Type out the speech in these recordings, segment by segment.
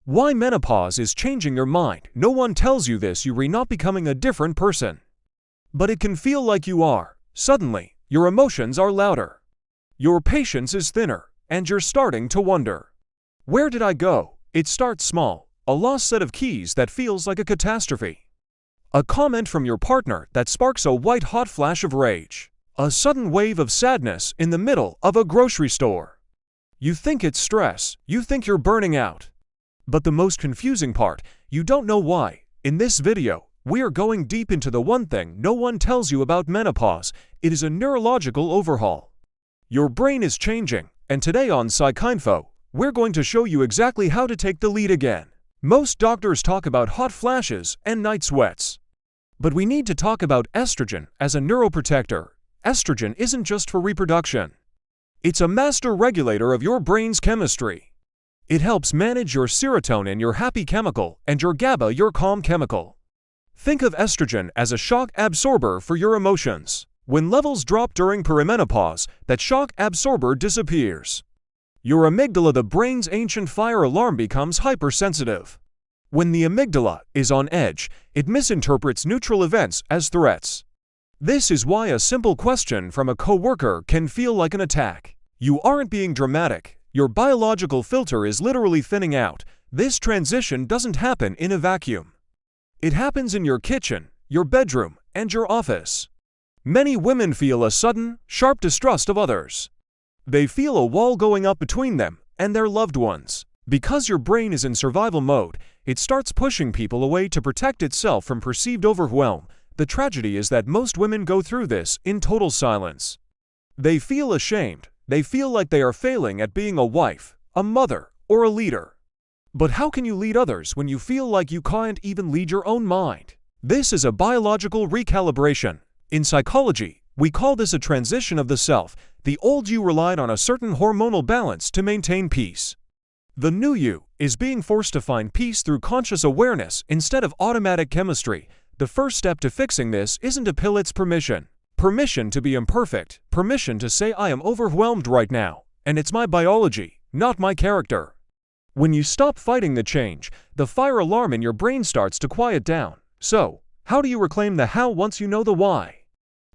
Why menopause is changing your mind. No one tells you this, you're not becoming a different person. But it can feel like you are. Suddenly, your emotions are louder. Your patience is thinner, and you're starting to wonder. Where did I go? It starts small, a lost set of keys that feels like a catastrophe. A comment from your partner that sparks a white-hot flash of rage. A sudden wave of sadness in the middle of a grocery store. You think it's stress, you think you're burning out. But the most confusing part, you don't know why. In this video, we are going deep into the one thing no one tells you about menopause. It is a neurological overhaul. Your brain is changing, and today on PsychInfo, we're going to show you exactly how to take the lead again. Most doctors talk about hot flashes and night sweats. But we need to talk about estrogen as a neuroprotector. Estrogen isn't just for reproduction. It's a master regulator of your brain's chemistry. It helps manage your serotonin, your happy chemical, and your GABA, your calm chemical. Think of estrogen as a shock absorber for your emotions. When levels drop during perimenopause, that shock absorber disappears. Your amygdala, the brain's ancient fire alarm, becomes hypersensitive. When the amygdala is on edge, it misinterprets neutral events as threats. This is why a simple question from a coworker can feel like an attack. You aren't being dramatic. Your biological filter is literally thinning out. This transition doesn't happen in a vacuum. It happens in your kitchen, your bedroom, and your office. Many women feel a sudden, sharp distrust of others. They feel a wall going up between them and their loved ones. Because your brain is in survival mode, it starts pushing people away to protect itself from perceived overwhelm. The tragedy is that most women go through this in total silence. They feel ashamed. They feel like they are failing at being a wife, a mother, or a leader. But how can you lead others when you feel like you can't even lead your own mind? This is a biological recalibration. In psychology, we call this a transition of the self. The old you relied on a certain hormonal balance to maintain peace. The new you is being forced to find peace through conscious awareness instead of automatic chemistry. The first step to fixing this isn't a pill, it's permission. Permission to be imperfect. Permission to say I am overwhelmed right now, and it's my biology, not my character. When you stop fighting the change, the fire alarm in your brain starts to quiet down. So, how do you reclaim the how once you know the why?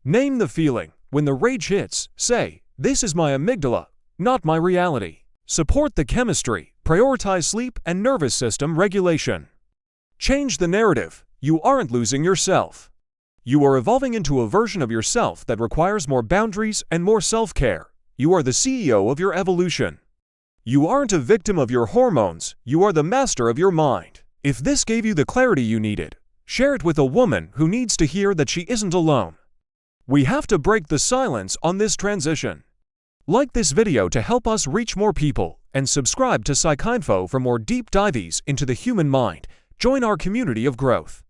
Name the feeling. When the rage hits, say, this is my amygdala, not my reality. Support the chemistry. Prioritize sleep and nervous system regulation. Change the narrative. You aren't losing yourself. You are evolving into a version of yourself that requires more boundaries and more self-care. You are the CEO of your evolution. You aren't a victim of your hormones, you are the master of your mind. If this gave you the clarity you needed, share it with a woman who needs to hear that she isn't alone. We have to break the silence on this transition. Like this video to help us reach more people, and subscribe to PsychInfo for more deep dives into the human mind. Join our community of growth.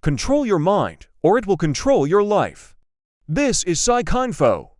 Control your mind, or it will control your life. This is PsychInfo.